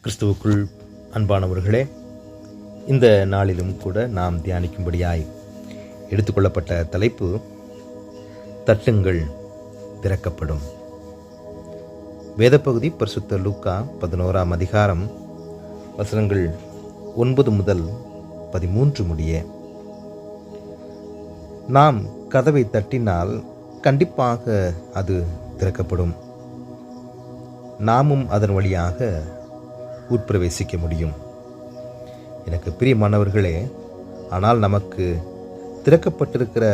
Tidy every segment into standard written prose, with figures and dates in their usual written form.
கிறிஸ்துவுக்குள் அன்பானவர்களே, இந்த நாளிலும் கூட நாம் தியானிக்கும்படியாய் எடுத்துக்கொள்ளப்பட்ட தலைப்பு தட்டுங்கள் திறக்கப்படும். வேதப்பகுதி பரிசுத்த லூக்கா 11ஆம் அதிகாரம் வசனங்கள் 9 முதல் 13 முடிய. நாம் கதவை தட்டினால் கண்டிப்பாக அது திறக்கப்படும். நாமும் அதன் வழியாக உட்பிரவேசிக்க முடியும். எனக்கு பிரியமானவர்களே, ஆனால் நமக்கு திறக்கப்பட்டிருக்கிற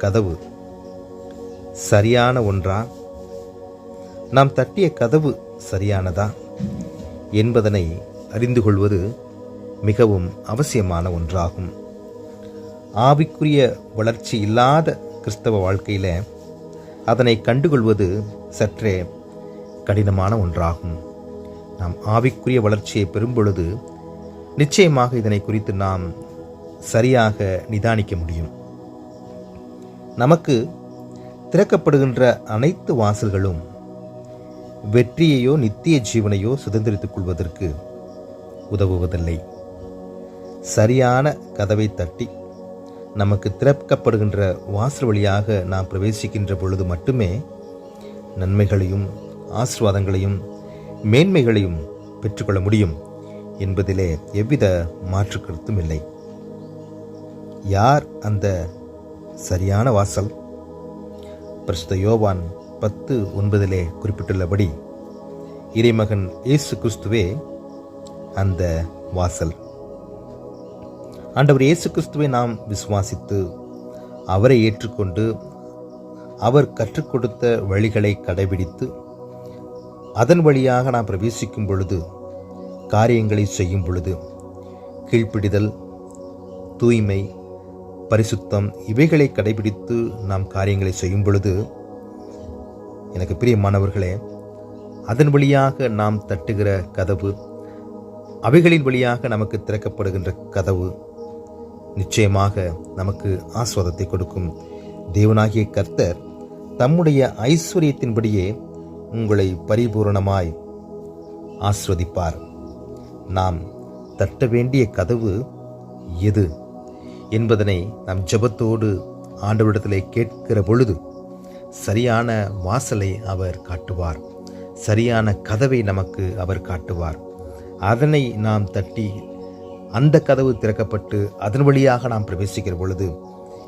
கதவு சரியான ஒன்றா, நாம் தட்டிய கதவு சரியானதா என்பதனை அறிந்து கொள்வது மிகவும் அவசியமான ஒன்றாகும். ஆவிக்குரிய வளர்ச்சி இல்லாத கிறிஸ்தவ வாழ்க்கையில் அதனை கண்டுகொள்வது சற்றே கடினமான ஒன்றாகும். நாம் ஆவிக்குரிய வளர்ச்சியை பெறும் பொழுது நிச்சயமாக இதனை குறித்து நாம் சரியாக நிதானிக்க முடியும். நமக்கு திறக்கப்படுகின்ற அனைத்து வாசல்களும் வெற்றியையோ நித்திய ஜீவனையோ சுதந்திரித்துக் கொள்வதற்கு உதவுவதில்லை. சரியான கதவை தட்டி நமக்கு திறக்கப்படுகின்ற வாசல் வழியாக நாம் பிரவேசிக்கின்ற பொழுது மட்டுமே நன்மைகளையும் ஆசீர்வாதங்களையும் மேன்மைகளையும் பெற்றுக்கொள்ள முடியும் என்பதிலே எவ்வித மாற்று கருத்தும் இல்லை. யார் அந்த சரியான வாசல்? பரிசுத்த யோவான் 10:9 குறிப்பிட்டுள்ளபடி இறைமகன் இயேசு கிறிஸ்துவே அந்த வாசல். ஆண்டவர் இயேசு கிறிஸ்துவை நாம் விசுவாசித்து அவரை ஏற்றுக்கொண்டு அவர் கற்றுக் கொடுத்த வழிகளை கடைபிடித்து அதன் வழியாக நாம் பிரவேசிக்கும் பொழுது, காரியங்களை செய்யும் பொழுது, கீழ்ப்பிடிதல், தூய்மை, பரிசுத்தம் இவைகளை கடைபிடித்து நாம் காரியங்களை செய்யும் பொழுது, எனக்கு பிரியமானவர்களே, அதன் வழியாக நாம் தட்டுகிற கதவு, அவைகளின் வழியாக நமக்கு திறக்கப்படுகின்ற கதவு நிச்சயமாக நமக்கு ஆசீர்வாதத்தை கொடுக்கும். தேவனாகிய கர்த்தர் தம்முடைய ஐஸ்வர்யத்தின்படியே உங்களை பரிபூரணமாய் ஆசீர்வதிப்பார். நாம் தட்ட வேண்டிய கதவு எது என்பதனை நாம் ஜெபத்தோடு ஆண்டவரிடத்திலே கேட்கிற பொழுது சரியான வாசலை அவர் காட்டுவார். சரியான கதவை நமக்கு அவர் காட்டுவார். அதனை நாம் தட்டி அந்த கதவு திறக்கப்பட்டு அதன் வழியாக நாம் பிரவேசிக்கிற பொழுது,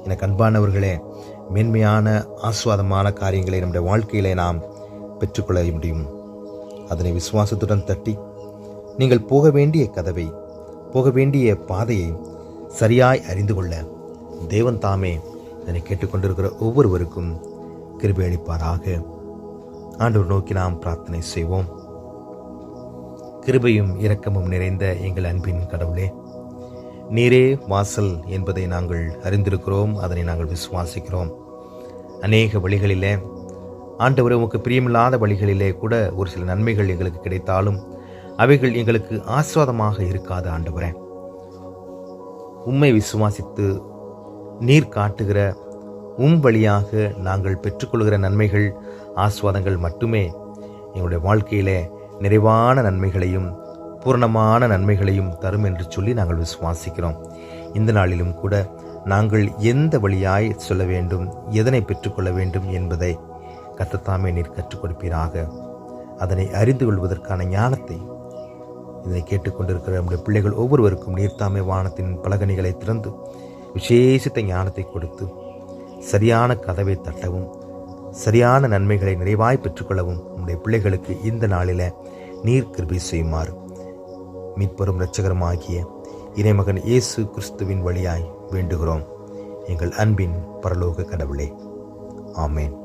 எனக்கு அன்பானவர்களே, மேன்மையான ஆசீர்வாதமான காரியங்களை நம்முடைய வாழ்க்கையிலே நாம் பெற்றுக்கொள்ள முடியும். அதனை விசுவாசத்துடன் தட்டி நீங்கள் போக வேண்டிய கதவை, போக வேண்டிய பாதையை சரியாய் அறிந்து கொள்ள தேவன் தாமே இதனை கேட்டுக்கொண்டிருக்கிற ஒவ்வொருவருக்கும் கிருபை அளிப்பாராக. ஆண்டவர் நோக்கி நாம் பிரார்த்தனை செய்வோம். கிருபையும் இரக்கமும் நிறைந்த எங்கள் அன்பின் கடவுளே, நீரே வாசல் என்பதை நாங்கள் அறிந்திருக்கிறோம், அதனை நாங்கள் விசுவாசிக்கிறோம். அநேக வழிகளிலே ஆண்டவரே, உமக்கு பிரியமில்லாத வழிகளிலே கூட ஒரு சில நன்மைகள் எங்களுக்கு கிடைத்தாலும் அவைகள் எங்களுக்கு ஆசீர்வாதமாக இருக்காது. ஆண்டவரே, உம்மை விசுவாசித்து நீர் காட்டுகிற வழியாக நாங்கள் பெற்றுக்கொள்கிற நன்மைகள், ஆசீர்வாதங்கள் மட்டுமே எங்களுடைய வாழ்க்கையிலே நிறைவான நன்மைகளையும் பூரணமான நன்மைகளையும் தரும் என்று சொல்லி நாங்கள் விசுவாசிக்கிறோம். இந்த நாளிலும் கூட நாங்கள் எந்த வழியாய் சொல்ல வேண்டும், எதனை பெற்றுக்கொள்ள வேண்டும் என்பதை கர்த்தத்தாமே நீர் கற்றுக் கொடுப்பீராக. அதனை அறிந்து கொள்வதற்கான ஞானத்தை இதனை கேட்டுக்கொண்டிருக்கிற நம்முடைய பிள்ளைகள் ஒவ்வொருவருக்கும் நீர்த்தாமே வானத்தின் பலகணிகளை திறந்து விசேஷித்த ஞானத்தை கொடுத்து சரியான கதவை தட்டவும், சரியான நன்மைகளை நிறைவாய் பெற்றுக்கொள்ளவும் நம்முடைய பிள்ளைகளுக்கு இந்த நாளில் நீர் கிருபை செய்யுமாறு மீட்பெரும் இரட்சகருமாகிய இறைமகன் இயேசு கிறிஸ்துவின் வழியாய் வேண்டுகிறோம் எங்கள் அன்பின் பரலோக கடவுளே. ஆமேன்.